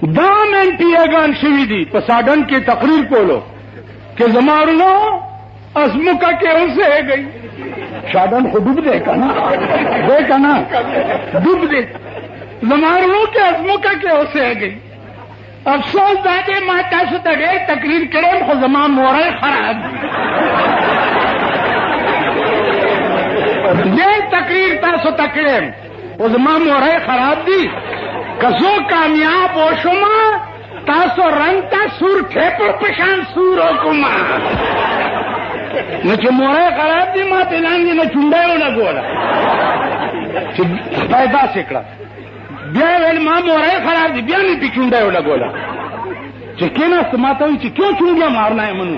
دا من پیاگان شوی دی په ساډن کې تقریر کولو کہ زمارنو ازمکا کے اسے گئی شاڈن کو ڈوب دے کنا ڈوب دے زمارنو کے ازمکا کے اسے گئی افسوس دادے ماتا سے تڑے تقریر کرے خو زمان مورے خراب یہ تقریر تاسو تکریم خو زمان مورے خراب دی کسو کامیاب ہو شما تاسو رنگتا سور ٹھیپر پشان سور ہو کما نہ مورے خراب دی ماں تلانگی نہ چنڈائی نہ گولا پیدا سکڑا بیا ویل ماں مورے خراب دی بیا نہیں پی چنڈائی نہ گولا چکینا سماتا ہوئی کیوں چنڈیا مارنا ہے منو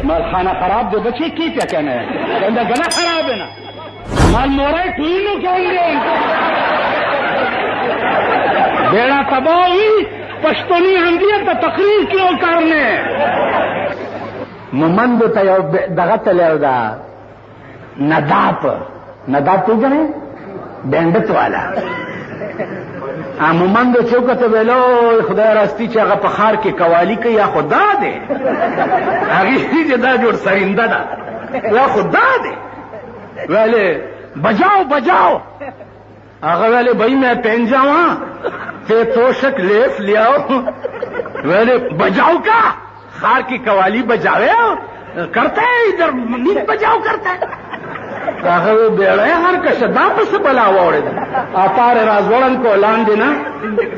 مال خانہ خراب دے بچے کی کیا کہنا ہے کہنا گلا خراب ہے نا مال مورے ٹوئی نو کہوں گے بیڑا تباہ ہوئی پشتونی ہندیت تقریر کیوں کرنے ممندو تا یو دغت لیو دا نداپ تو جنے بینڈت والا ممندو چوکتا بیلو خدا راستی چاگا پخار کے قوالی که یا خدا دے اگی جدا جوڑ سرندہ دا یا خدا دے ویلے بجاؤ آگا ویلے بھائی میں پہن جاؤں تے توشک لیف لیاؤ ویلے بجاؤ کا خار کی قوالی بجاوے کرتا ہے ادھر نیت بجاؤ کرتا ہے آگا وہ بیڑا ہے ہر کشا دا پس بلا ووڑے دا آپار رازوڑن کو اعلان دینا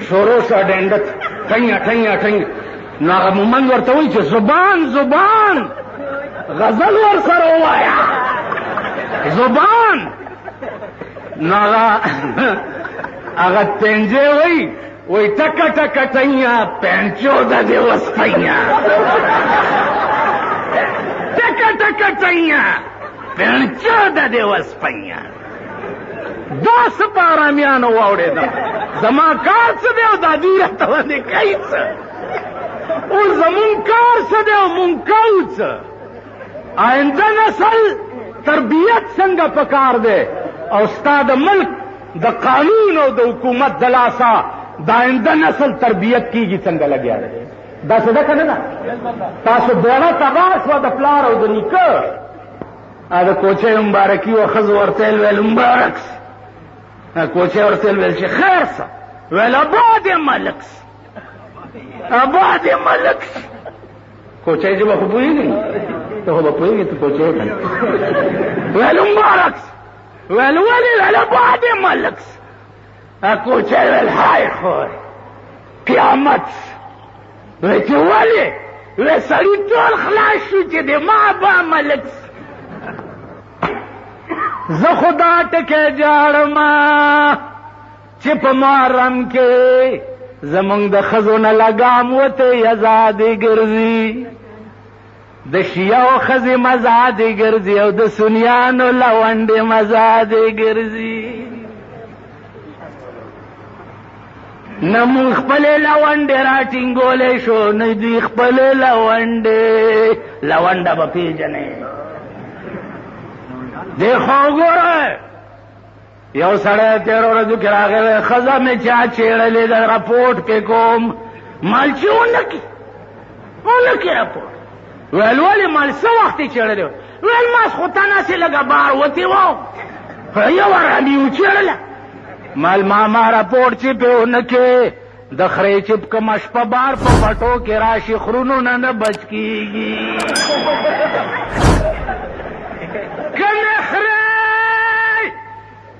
شورو سا ڈینڈت ٹھنگا ناغا ممن ورطا ہوئی چھے زبان غزل ور سر ہوایا زبان ناغا آگا تینجے ہوئی وہی ٹکا ٹئیاں پینچو دا دے وسپیاں ٹکا ٹئیاں پینچو دا دے وسپیاں دو سپارا میانو واوڑے دا زمان کار سدیو دا دیرہ دے کئیس اور زمان کار سدیو منکوچ آئندہ نسل تربیت سنگا پکار دے اور استاد ملک دا قانون او دا حکومت دلاسا دا آئندہ نسل تربیت کی گی سنگا لگیا رہے دا سدا کننا تاسو بیڑا تغاس و دا پلار او دا نیکر دا کوچے مبارکی و خز ورتیل ویل مبارکس کوچے ورتیل ویل چی خیر سا ویل آباد ملکس کوچے جب خوبوئی گئی تو خوبوئی گئی تو کوچے اٹھا ویل مبارکس ویل آباد ملکس کوچے ویل ہائے خوئے قیامت ویچے والی وی سڑی طول خلاص شو چے دے ماں با ملکس زخدا ٹکے جاڑما چپ مارم کے زمانگ دا خزون لگام وتے یزادی گرزی دا شیعو خزی مزادی گرزی او دا سنیانو لونڈی مزادی گرزی نمو اخپلے لونڈی راٹنگولے شو ندی اخپلے لونڈا با پی جنے دیکھو گو رہے یو سڑے تیرو رجو کرا گئے خزا میں چا چیڑے لے دا رپورٹ کے کوم مال چون لکی رپورٹ ویل والی مال سو وقتی چیڑے لے ویل ماس خطانا سے لگا بار ہوتی واو یو رامیو چیڑے لے مال ماما رپورٹ چی پہ انکے دخرے چپ کمش پا بار پا پٹو کے راشی خرونو نہ بچ کی گی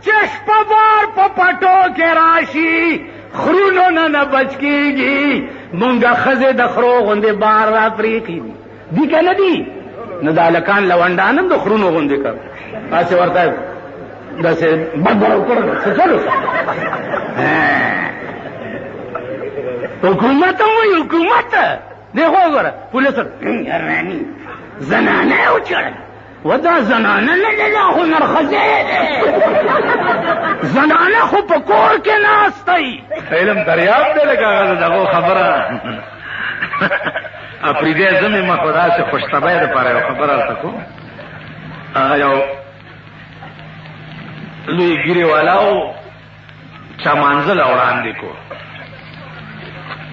چشپ بار پپٹو کے راشی خرونو نہ بچ کی گی منگا خزے دخرو غندے بار را پریقی دی کہ ندی ندالکان لونڈانم دو خرونو غندے کر آسے ورطا ہے دسے بڑھ بڑھ اوپر چلو حکومت ہوئی حکومت دیکھو گورا پولیس رانی زنانے اچھڑ ودا زنانه نه هنر خزه زنانه خو په کور کې ناستای علم دریاب دې لګا دغه خبره اپریدې زمي ما خدا سے خوشتبه ده پاره خبره تکو یو لوی ګری والاو چا منزل وړاندې کو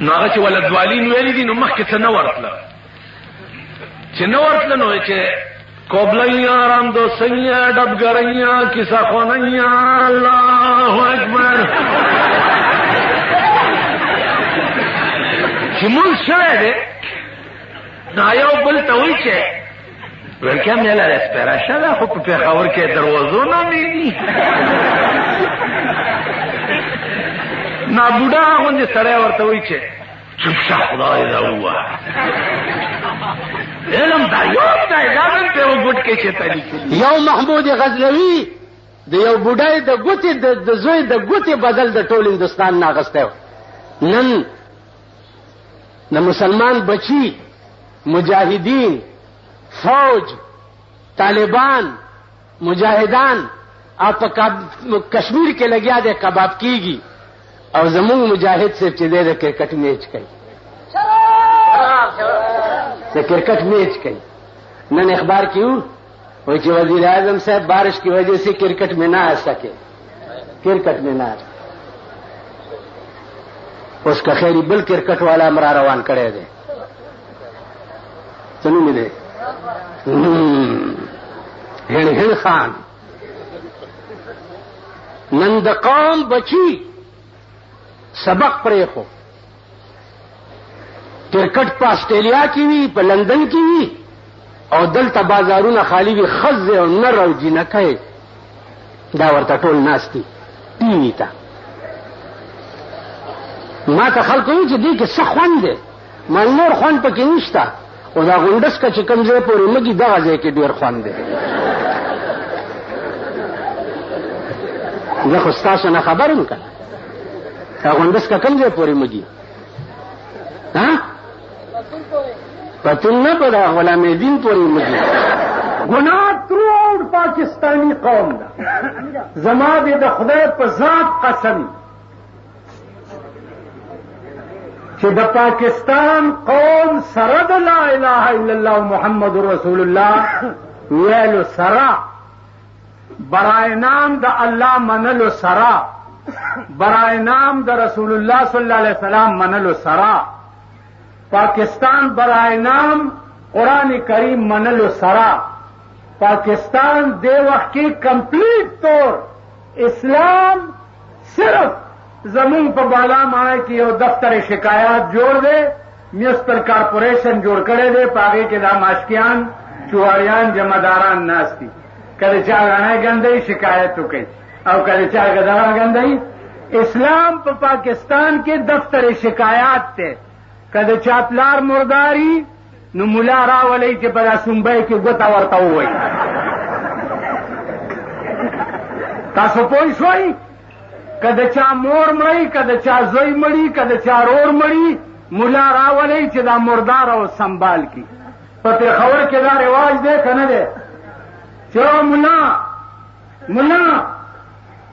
نو هغه چې ولدوالین ویلي دي نو مخکې څه نه ورتله چې نه ورتله نو چې کوبلیا رام دوسیا ډبګریا کیسه خونیا الله اکبر چې مونږ شوی دی نو یو بل ته وایي چې ولکه مې له اسپراشه ده خو په پېښور کې دروازو نه میږي نا بوډا غوندې سړی ورته وایي چې چوپ شه خدای دا ووایه علم دا یو دی دا دلته یو ګوټ کې چې ته لیکلي یو محمود غزنوي د یو بوډای د ګوتې د زوی د ګوتې بدل د ټول هندوستان نه اخیستی نن د مسلمان بچي مجاهدین فوج طالبان مجاهدان او په کشمیر کې لګیا دی کباب کیږي او زمونږ مجاهد صاحب چې دی د کرکټ میچ کوي د کرکٹ میچ کوي نن اخبار کی وہ کہ وزیر اعظم صاحب بارش کی وجہ سے کرکٹ میں نہ آ سکے کرکٹ میں نہ اس کا خیری بل کرکٹ والا ہمارا روان کرے دے سنو ملے ہڑ خان نند قوم بچی سبق پڑے ہو کرکٹ په آسټرالیا کې وي په لندن کې وي او دلته بازارونه خالی وي ښځې او نر او جینکۍ دا ورته ټول ناستي ټي وي ته ما ته خلکو وایي چې دې کې څه خوند دی ما نور خوند پکې نشته او دا غونډسکه چې کوم ځای پورې مږي دغه ځای کې ډېر خوند دی زه خو ستاسو نه خبر یم که دا غونډسکه کوم ځای پورې مږي پتن نہ پڑا غلام دین پوری مجھے گناہ تھرو آؤٹ پاکستانی قوم دا زما دے دا خدای پر ذات قسم کہ دا پاکستان قوم سرد لا الہ الا اللہ محمد رسول اللہ ویلو سرا برائے نام دا اللہ منلو سرا برائے نام دا رسول اللہ صلی اللہ علیہ وسلم منلو سرا پاکستان برائے نام قرآن کریم منلو سرا پاکستان دے وقت کی کمپلیٹ طور اسلام صرف زمین پر بالا مائے کی اور دفتر شکایات جوڑ دے میونسپل کارپوریشن جوڑ کرے دے پاگے کے دام آشکیان چوہاریان جمعداران ناستی کدے چاہ گانا گندئی شکایت تو کئی اور کدے چاہ گدارا گندئی اسلام پر پاکستان کے دفتر شکایات تے کده چاپلار مرداری نو مولا راولئی چې په سنبای کې ګوته ورته ووایي تاسو پوه شوئ کده چا مور مړی کده چا زوی مړی کده چا رور مړی مولا راولئی چې دا مردار او سنبال کی په پېښور کې دا رواج دی که نه دی چې مولا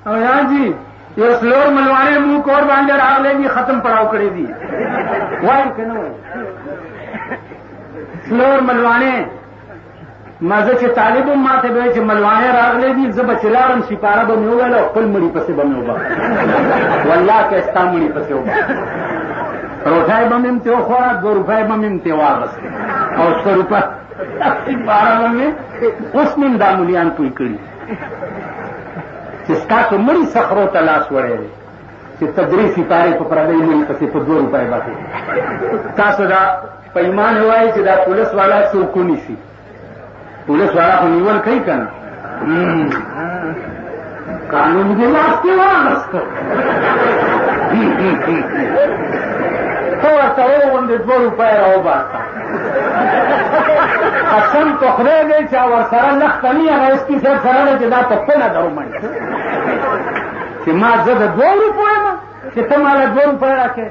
او یاجی یو سلور ملوانے منہ کور باندې راغلی دي ختم پڑاو کړی دي وایي که نه وایي سلور ملوانے ما زه چې طالب هم ما ته به وایي چې ملوانے راغلی دي زه به چې لاړم سپاره به مې وویل او خپل مړي پسې به مې وبخښه والله که ستا مړي پسې وبخښه روټۍ به مې هم ترې وخوړه 2 روپۍ به مې هم ترې واغستې او 100 روپۍ سپاره به مې اوس مې هم دا ملیان پوی کړي چې ستاسو مړي صخرو ته لاس وړی دی چې تدریس سپارې په پردی مړي پسې په 2 روپۍ باندې تاسو دا په ایمان وایي چې دا پولیس والا څوک ونیسي پولیس والا خو نیول کوي که نه قانون دې لاس کې واغسته ته ورته وغوندې 2 روپۍ راوباسه قسم په خدای دی چې ورسره لخته نه یم ایس پي صاحب سره ده چې دا پوښتنه در ومني چې ما زه د 2 روپو یم چې ته ماله 2 روپۍ راکړې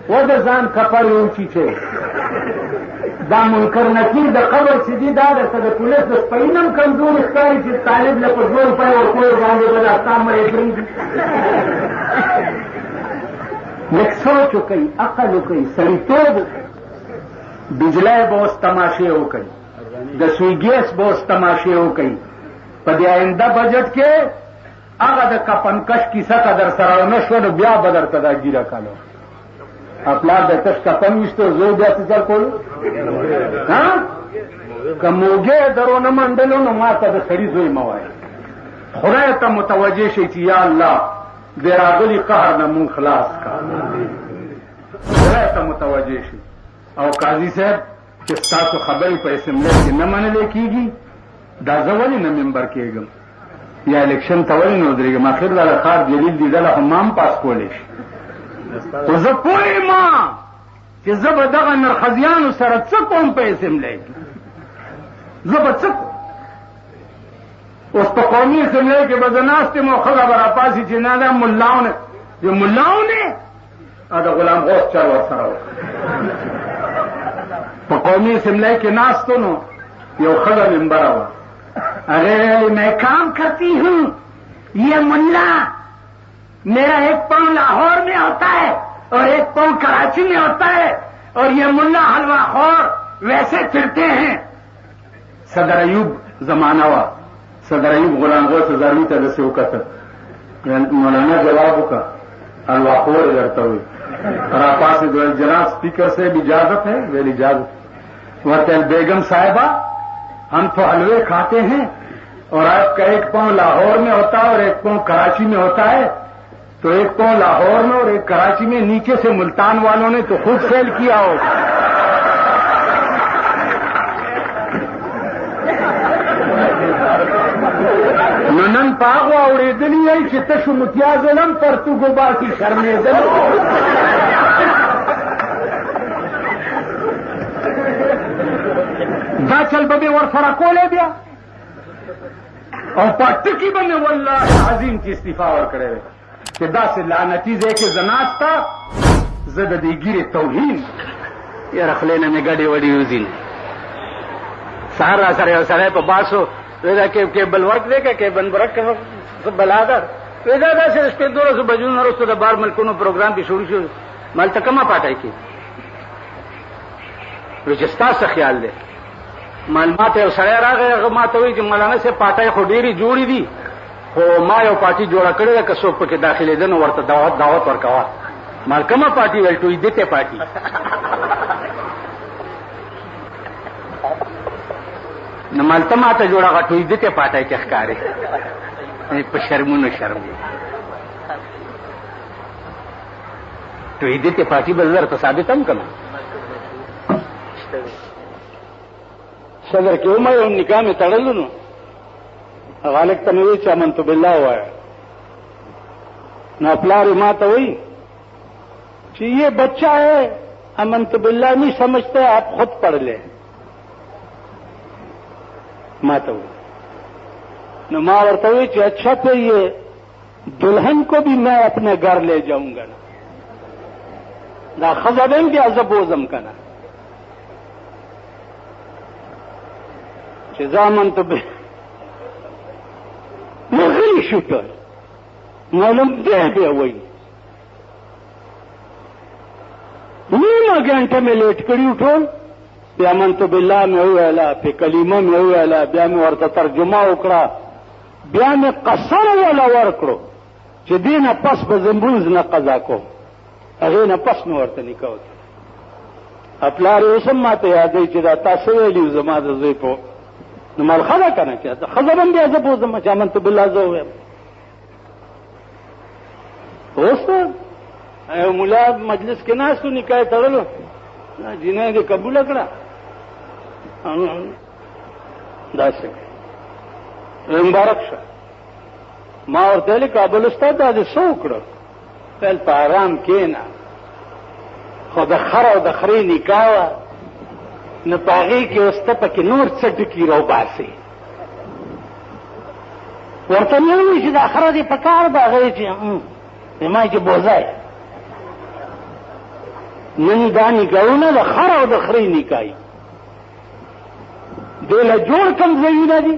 و د ځان کپر وچیچې دا منکر نکیر د قبر چې دي دا درته د پولیس د سپین هم کمزوري ښکاري چې طالب له په 2 روپۍ ورکوی باندې به دا ستا مړی پرېږدي لږ سوچ وکئ عقل وکئ سړیتوب بجلی به اوس تماشې وکئ د سوی ګیس به اوس تماشې وکئ په دې آینده بجټ کې هغه د کفنکش کیسه که در سره ونه شوه نو بیا به درته دا ګیره کاله خپل د تش کپن وشته زو بیا څه کول ها کومګه درونه منډلو نو ماته د سړي زوی موای خدای ته متوجه شي چې یا الله د راغلي قهر نه مون خلاص کا خدای ته متوجه شي او قاضي صاحب چې تاسو خبرې په اسمبلی کې نه منل کېږي دا ځولې نه ممبر کېږم یا الیکشن ته ولې نه ودرېږم اخر لا خار جلیل دي دله هم پاس کولی شي خو زه پوهېږم چې زه به دغه نرخزیانو سره څه کوم په اسمبلی کې زه به څه کوم اوس په قومي اسمبلی کې به زه ناست یم او ښځه به راپاسي چې نه دا ملاونه د ملاونه د غلام غوث چل ورسره وکړه په قومي اسمبلی کې ناستو نو یو ښځه ممبره وه هغې میں کام کرتی ہوں یہ ملا میرا ایک پاؤں لاہور میں ہوتا ہے اور ایک پاؤں کراچی میں ہوتا ہے اور یہ ملا حلوہ خور ویسے پھرتے ہیں صدر ایوب زمانہ ہوا صدر ایوب غلام غوث زاروی ته داسې وکتل مولانا جواب وکړه حلوہ خور درته وي راپاسې ویل جناب اسپیکر صاحب اجازت ہے ویل اجازت ورته بیگم صاحبہ ہم تو حلوے کھاتے ہیں اور آپ کا ایک پاؤں لاہور میں ہوتا ہے اور ایک پاؤں کراچی میں ہوتا ہے تو ایک پاؤں لاہور میں اور ایک کراچی میں نیچے سے ملتان والوں نے تو خود سیل کیا ہوگا نن پاغو اوریدلی ای چې تشو متیازلم پرتګو باسی شرمېدل دا چل به ور سره کولې بیا او پټکی باندې والله عظیم چې استعفا ورکړې چې داسې لعنتی ځای کې زناستا زه د دې ګیرې توهین یاره خولې نه مې ګډې وډې وځي سهار را سره یو سړی په باسو ودا کې بل ورک دی که بنبرک بلا ده ودا داسې د شپې 12 بجو نه وروسته د بار ملکونو پروګرام کې شروع شو مالته کمه پاټای کې وایي چې ستاسو خیال دی معلومات یو سړی راغی هغه ما ته وایي چې مولانا صاحب پاټۍ خو ډېرې جوړې دي خو ما یو پارټي جوړه کړې ده که څوک پکې داخلېده نو ورته دعوت ورکوه مال کومه پارټي ویل ټویدته پارټي نو مالته ماته جوړه هغه ټویدته پارټۍ کې ښکاري په شرمونو شرم ټویدته پارټي به درته ثابت هم کړم صدر کې عمر او نکاح میں تړلو نو غالک ته وی چې امنت بالله وای نو پلار ما ته وی چې یہ بچہ ہے امنت بالله نہیں سمجھتے آپ خود پڑھ لیں ما ته وی نو ما ورته وی چې اچھا تو یہ دلہن کو بھی میں اپنے گھر لے جاؤں گا دا خزبن بھی عذاب وزم کنا چې ځامن ته به مغلی شو ته معلوم دی بیا وایي نیمه ګنټه مې لیټ کړي ټول بیا منتو بالله مې وویله په کلمه مې وویله بیا مې ورته ترجمه وکړه بیا مې قسم وله ورکړو چې دې نه پس به زمبوز نه قضا کوم هغې نه پس مې ورته نکاح وکړه پلار یې اوس هم ما ته یادوي چې دا تاسو ویلي زما د زوی په نو مال خدا کنه چې خزر هم بیا زه پوزم چې امنت بالله زه ویم اوس یو ملا مجلس کې ناستو نکاح تړلو جنه دې قبول کړه داسې مبارک شه ما ورته ویلي کابل استاد دا دې څه وکړه ویل په ارام کښېنه خو د خر او د خرې نکاح وه نو په هغې کې اوس ته پکې نور څه ټکي راوباسې ورته مې ووایي چې دا خره دې په کار به هغې چې ما چې بوځی نن دا نکاحونه د خر او د خرې نکاحي دې له جوړ کم ځایونه دي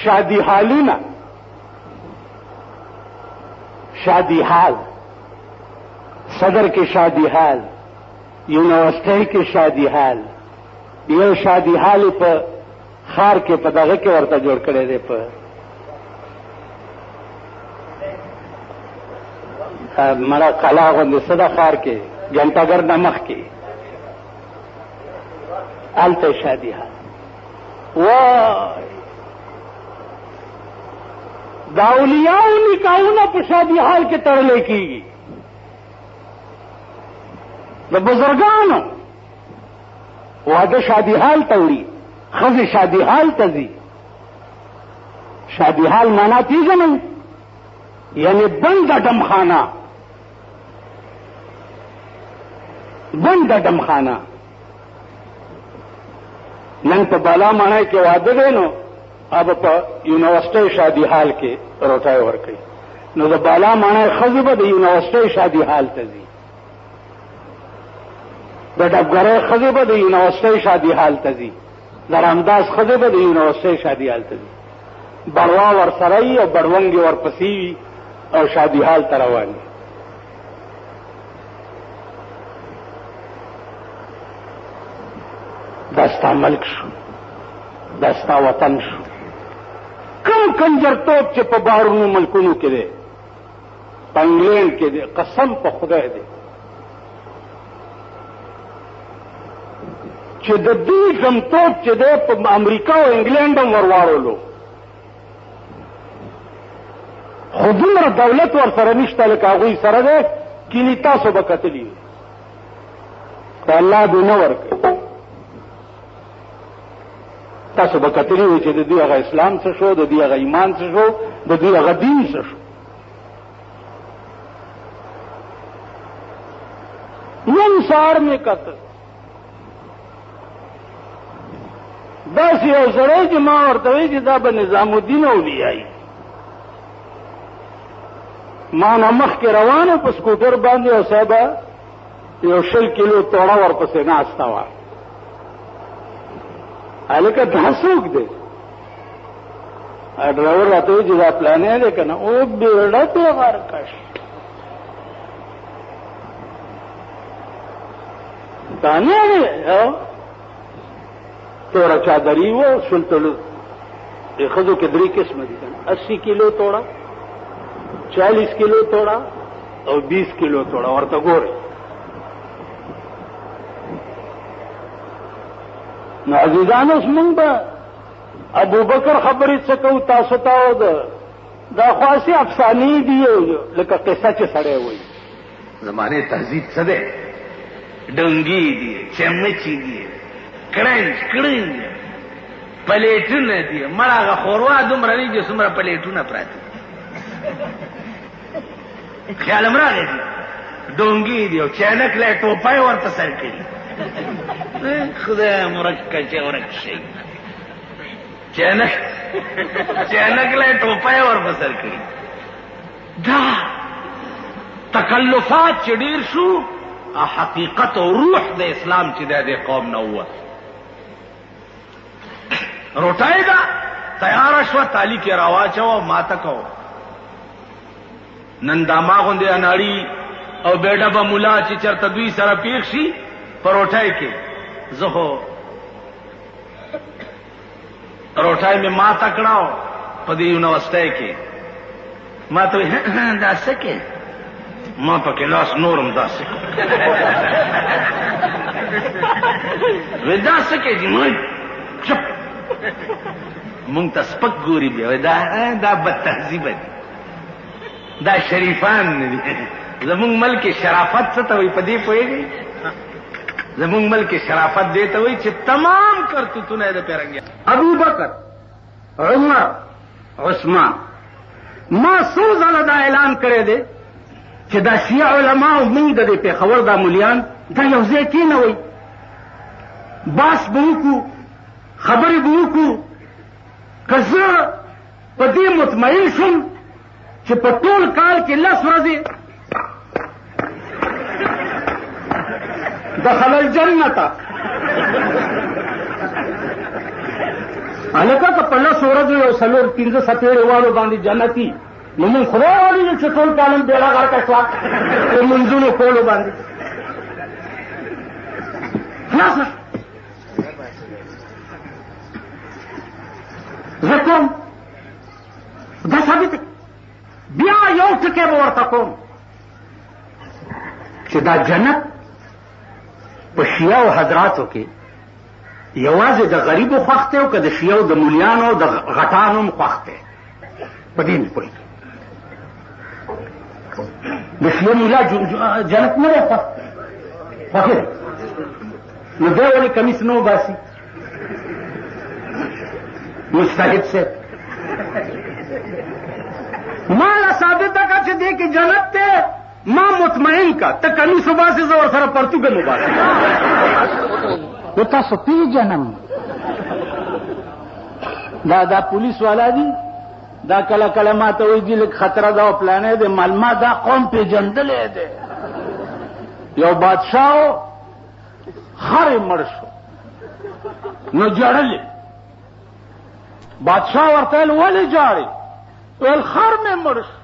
شادي حالونه شادي حال صدر کې شادي حال یونیورسٹی کې شادي حال یو شادي حال په خار کې په دغه کې ورته جوړ کړی دی په مړه کلا غوندې صدا ښار کې ګنټګر نه مخکې هلته شادي حال وای دا اولیاءو نکاحونه په شادي حال کې تړلی کېږي د بزرګانو واده شادي حال ته وړي ښځې شادي حال ته ځي شادي حال معنا پیژنئ یعنی بنده ډمخانه بنده ډمخانه نن په بالا ماڼۍ کې واده دی نو اب په یونیورسټۍ شادي حال کې روټۍ ورکوي نو د بالا ماڼۍ ښځې به د یونیورسټۍ شادي حال ته ځي د ډبګرۍ ښځې به د یونیورسټۍ شادي حال ته ځي د رامداس ښځې به د یونیورسټۍ شادي حال ته ځي بړوا ورسره وي او بړونګې ورپسې وي او شادي حال ته روان دي دا ستا ملک شو دا ستا وطن شو کم کنجرتوب چې په بهرونو ملکونو کې دی په انګلینډ کې دی قسم په خدای دی چې د دوی کمتوب چې دی په امریکا او انګلینډ هم ورواړولو خو دومره دولت ورسره نشته لکه هغوی سره دی کینی تاسو به کتلي که الله دې نه ورکوي تاسو به کتلي وي چې د دوی هغه اسلام څه شو د دوی هغه ایمان څه شو د دوی هغه دین څه شو نن سهار مې کتل داسې یو سړی چې ما ورته وایي چې دا به نظام الدین اولیایي ما نه مخکې روانه په سکوټر باندې او صاحبه یو 20 کیلو توړه ورپسې ناسته وه هلکه دا څوک دی ډرایور راته وایي چې دا پلانی دی که نه او بیړه پې غرقش دا نه دی توړه چادري وه شلتلو ښځو کې 3 قسمه دي که نه 80 کیلو توړه 40 کیلو توړه او 20 کیلو توړه ورته ګورئ نو عزیزان اوس مونږ به ابوبکر خبرې څه کوو تاسو ته دا خو هسې افسانې دي لکه قصه چې سړی وایي زمانه تهذیب څه دی ډنګي دي چمچي دي کړنج کړنج پلیټونه دي مړه هغه خوروا دومره نه دي څومره پلیټونه پراته خیال امراغی دی ډونګي دی او چینک له ټوپای ورته سر کړي خدای مرکه چې ورک شي چینک له ټوپای ورته سر کړي دا تکلفات چې ډیر شو حقیقت او روح د اسلام چې د قوم نه وه روټای دا تیار شو تالی کې راواچو ماته کو نن دا ما غوندې اناړي او بیډه به مولا چې چرته دوی سره پیښ شي پروټای کې زه خو روټای مې ما تکړاو په دې یونیورسټۍ کې ما ته دا څه کې ما په کلاس نورم داسې ودا څه کې دي مونږ چپ مونږ ته سپک ګوري بیا دا بد تهذیبه دي دا شریفان نه دي زمونږ ملک شرافت څه ته وایي په دې پوهېږئ زمونږ ملک شرافت دې ته وایي چې تمام کرتوتونه یې د پیرنګیا ابوبکر عمر عثمان ما څو ځله دا اعلان کړی دی چې دا شیعه علما او موږ د دې پېښور دا مولیان دا یو ځای کېنوئ بحث به وکړو خبرې به وکړو که زه په دې مطمئن شم چې په ټول کال کې 10 ورځې دخل الجنه هلکه که په 10 ورځو یو 4-5 څپېړې والو باندې جنتي نو مونږ خدای والي چې ټول کال هم بیړه غرقه شوه په منځونو کولو باندې خلاصه زه کوم دا ثابت بیا یو ټکی به ورته کوم چې دا جنت په شیعه او حضراتو کې یوازې د غریبو خوښ دی او که د شیعه او د مولیانو د غټانو هم خوښ دی. په دې مې پوهېږي. د شیعه مولا جنت نه دی خوښ دی، نو دی ولې کمیس نه وباسي؟ مجتهد صاحب ما لا ثابته کا چې دې کې جنت دی، ما مطمئن کا ته کمیس وباسې زه ورسره پرتوګه وباسم. و تاسو پیژنم دا پولیس والا دي، دا کله کله ما ته وایي دي لږ خطره ده او پلانې دی، ما دا قوم پیژندلی دی. یو بادشاه خر یې مړ شو نو جړلې. بادشاه ورته ویل ولې جاړې؟ ویل خر مې مړ شو.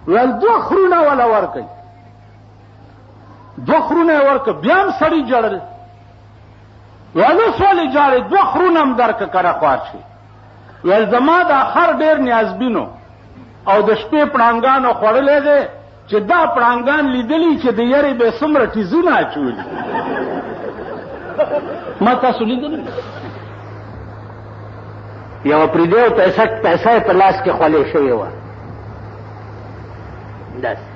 ویل 2 خرونه وله ورکئ. 2 خرونه یې ورکړه. بیا هم سړي جړل. ویل اوس ولې جاړې؟ 2 خرونه هم درکه کره خوار شي. ویل زما دا خر ډېر نیازبینو او د شپې پړانګانو خوړلی دی چې دا پړانګان لیدلی چې د یرې به څومره ټیزونه اچولي. ما تاسو لیدلی؟ یوه پرېدی او پیسه یې په لاس کې خولې شوې وه، داسې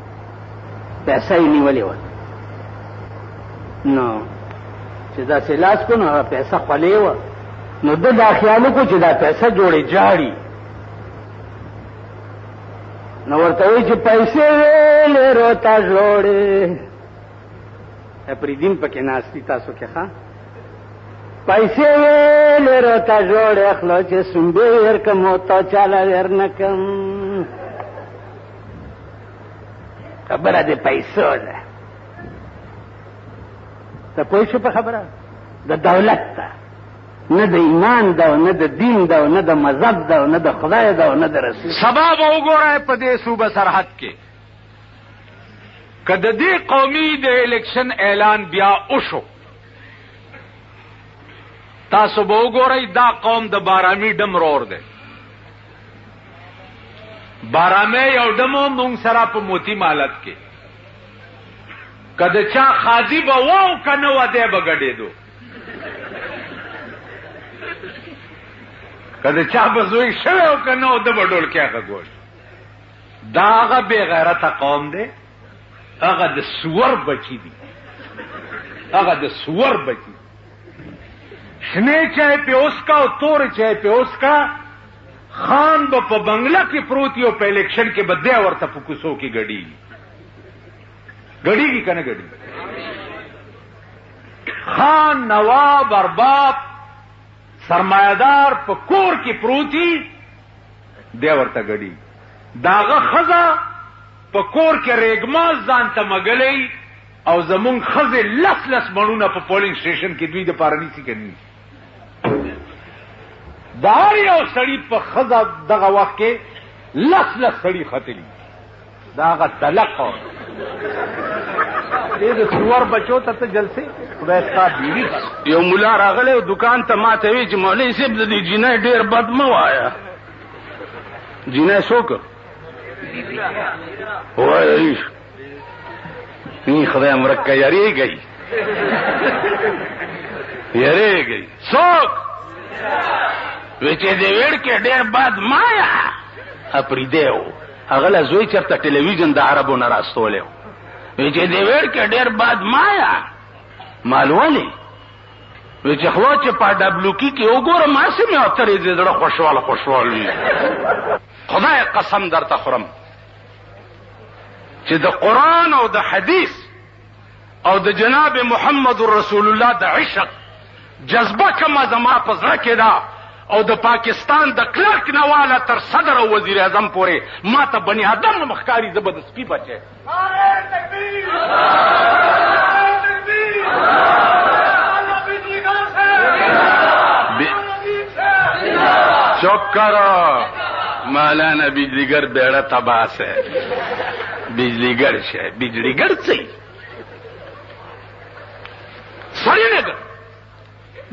پیسه یې نیولې وه. نو چې داسې لاس کو نو هغه پیسه خولې وه. نو ده دا خیال وکړو چې دا پیسه جوړې جاړي. نو ورته وایي چې پیسې ویلې روتا جوړې. افریدین پکې ناست دي تاسو کې ښه. پیسې ویلې روتا جوړې اخلو چې سنبې ور کم او تا چاله ور نه کم. خبره د پیسو ده. ته پوه شو په خبره؟ د دولت ده، نه د ایمان ده او نه د دین ده او نه د مذهب ده او نه د خدای ده او نه د رسول. سبا به وګورئ په دې صوبه سرحد کې که د دې قومي د الیکشن اعلان بیا وشو، تاسو به وګورئ دا قوم د بارامی ډم رور دی. بارامی یو ډمو مونږ سره په موتی مالت کې که د چا خادي به و او که نه و دی به ګډېدو. که د چا به زوی شوی او که نه و ده به ډولکۍ غږول. دا هغه بې غیرته قوم دی، هغه د سور بچي دي، هغه د سور بچي. شنې چای پې اوسکا او تورې چای پې اوسکا. خان به په بنگله کې پروت یو په الیکشن کې به دی ورته په کوڅو کې ګډېږي. ګډېږي که نه ګډېږي؟ خان، نواب، ارباب، سرمایدار په کور کې پروتي دی ورته ګډېږي. د هغه ښځه په کور کې ریګماز ځان ته مګلی او زمونږ ښځې 10 مڼونه په پولینګ سټیشن کې دوی دپاره نیسي که نه. د هر یو سړي په ښځه دغه وخت کې 10 سړي ختلي. د هغه طلق دې د سور بچو ته ته جلسې خدای ستا بیوي. یو ملا راغلی او دکان ته ما ته وی چې مولوي صاحب د دې جینۍ ډېر بد مه وایه. جینۍ څوک؟ وایي نی خدای مرکه یریږئ یریږئ. څوک؟ وی چې دې ویړ کې ډېر بد مایا. اپریدی و هغه له زوی چېرته ټلویزیون د عربو نه راستولی و. وی چې دې ویړ کې ډېر بد مایا. مال ولې؟ وی چې خوا چې په ډبلوکي کې وګورم هسې مې اترې د زړه خوشحال وي. خدای قسم درته خورم چې د قرآن او د حدیث او د جناب محمد رسول الله د عشق جذبه کومه زما په زړه کې ده او د پاکستان د کلرک نه واله تر صدر او وزیر اعظم پورې ما ته بني آدم نه مخکاري. زه به د سپي بچی. چپ کرو مولانا بجلیگر بیڑا تباس ہے. بجلیگر شے بجلیگر سی سری نگر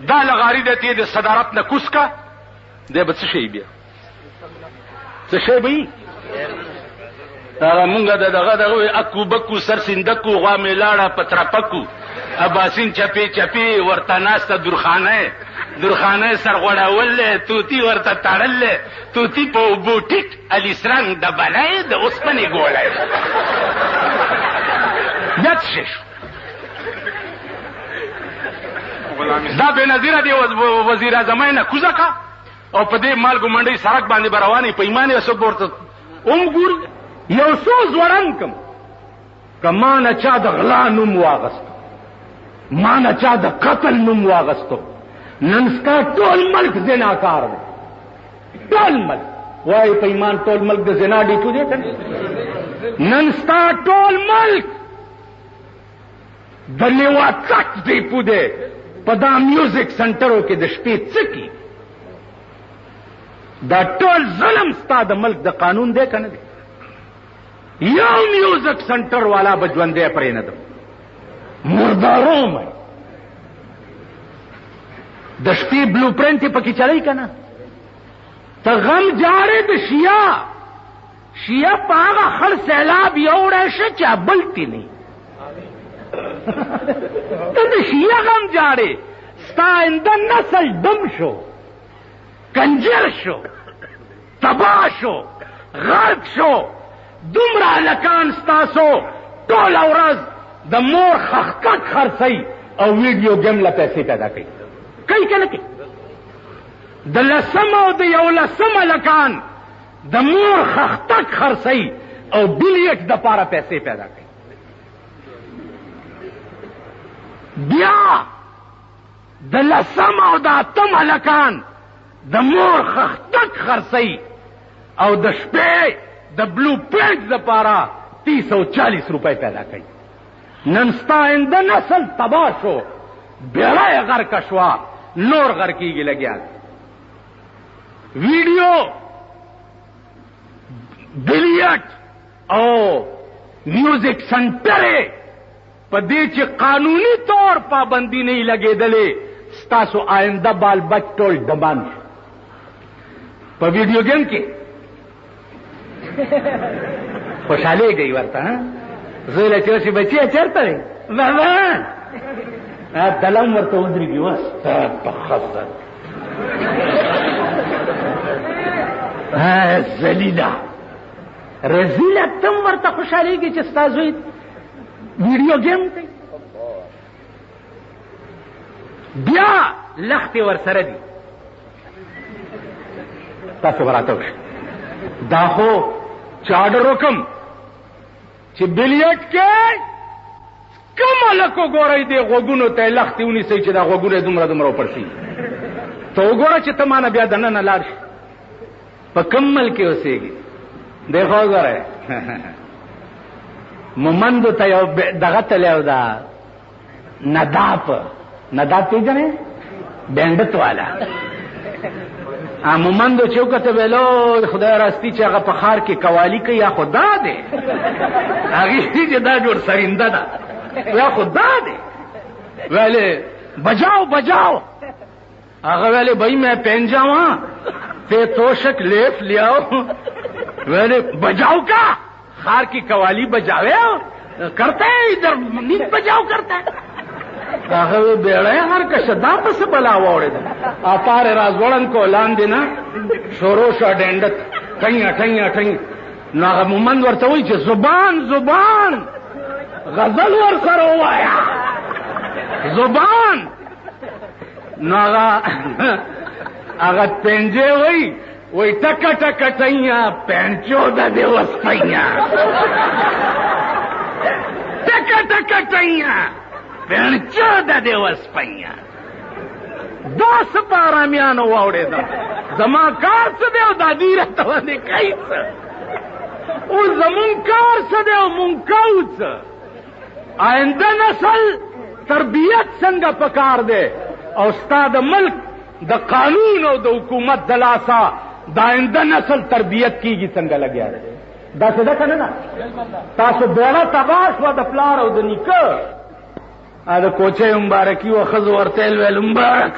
دا لغاری دیتی د صدارت نه کوس کا دی به څه شی بیا څه شی به مونږ دغه اکو بکو سر سندکو غوا میلاړه پترپکو اباسین چپی چپی ورته ناسته درخانه سر غړاول توتی ورته تړل توتی په بوټیک الیسرنګ د بلای د اوسپنې ګولای یاد شش دا بنظیره دی وزیر اعظم نه کوزکا او په دې مالګو منډي سړک باندې برواني په ایمانه وسو ورته ګور یو څو ځوړن کم کما نه چا د غلا نوم واغست ما نه چا د قتل نوم واغستو نن ستا ټول ملک زناکار دی ټول ملک وای په ایمان ټول ملک د زنا ډیټو دی کنه نن ستا ټول ملک د لیواتک ډیپو دی په دا میوزیک سنټرو کې د شپې څکی دا ټول ظلم ستا د ملک د قانون دی کنه دی یو میوزیک سنټر والا بجوندې پرې نه ده مردارو مې د شپې بلو پرنټ پکې چلای کنه ته غم جاړې د شیا پاغه خر سیلاب یوړې شچا بلتی نه ته د شیا غم جاړې ستا اند نسل دم شو کنجر شو تباہ شو غرق شو دومره لکان ستاسو ټول ورځ د مور خخکک خرڅي او ویډیو گیم لا پیسې پیدا کوي کوي کنه کوي د لسم او د یو لسم لکان د مور خخکک خرڅي او بلیټ د پاره پیسې پیدا کوي بیا د لسم او د اتم لکان د مور خخکک خرڅي او د شپې د بلو پرنټ لپاره 340 روپے پیدا کوي نن ستا اند نسل تباہ شو بیړای غر کشوا نور غر کیږي لګیا ویډیو بلیټ او میوزیک سنټر په دې چې قانوني طور پابندي نه لګېدلې ستاسو آینده بال بچ ټول دمان په ویډیو گیم کې خوشحالی گئی ورته زویله چوشي بچی چرته دی بابا دلم ورته ودرېږي وستا په خزر ذلیله رذیله تم ورته خوشحالیږي چې ستا زوی ویډیو گیم کوي بیا لختې ورسره دي تاسو براته وشئ دا خو چاډر وکم چې بلیټ کې کوم لکو ګورای دی غوګونو ته لختې ونیسئ چې دا غوګونه دومره دومره وپړسي ته وګوره چې ته مانه بیا دننه لاړ شي په کوم ملک کې اوسېږي دیکھو وګورئ مومندو ته یو دغه تللی او دا نداب پیژنې بینډت والا مومندو چې وکته ویلو خدای راستی چې هغه په ښار کې قوالی کوي یا خدا دی هغې چې دا جوړ سرینده ده یا خدا دی ویلې بجاؤ هغه ویلې بھائی میں پہن جاؤں تے توشک لیف لیاؤ ویلے بجاؤ کا خار کی قوالی بجاوے کرتا ہے ادھر نیند بجاؤ کرتا ہے هغه بیړی هر کشه دا پس بلا واوړېده اپار راز وړن کو لاندې نه شروع شو ډنډت ټنګ نو هغه مومند ورته وایي چې زبان غزل ورسره ووایه زبان نو هغه پنجې وایي ټکه ټکه ټینیا پنچو د دې وسپینیا ټکه ټکه ټینیا پنچو د دې وسپینیا دا سپارامیانو واوړېده زما کار څه دی او دا دوی راته باندې کوي څه اوس زمونږ کار څه دی او مونږ کوو څه آینده نسل تربیت څنګه پکار دی او ستا د ملک د قانون او د حکومت د لاسه د آینده نسل تربیت کیږي څنګه لګیا دی داسې ده که نه ده تاسو بیړه تباه شوه د پلار او د نیکه د کوچۍ مبارکي وه ښځو ورته ویل مبارک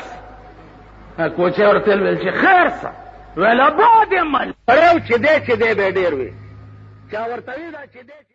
کوچۍ ورته ویل چې خیر څه ویل آباد یې مل سړی چې دی به یې ډېر وي چا ورته وی دا چې دی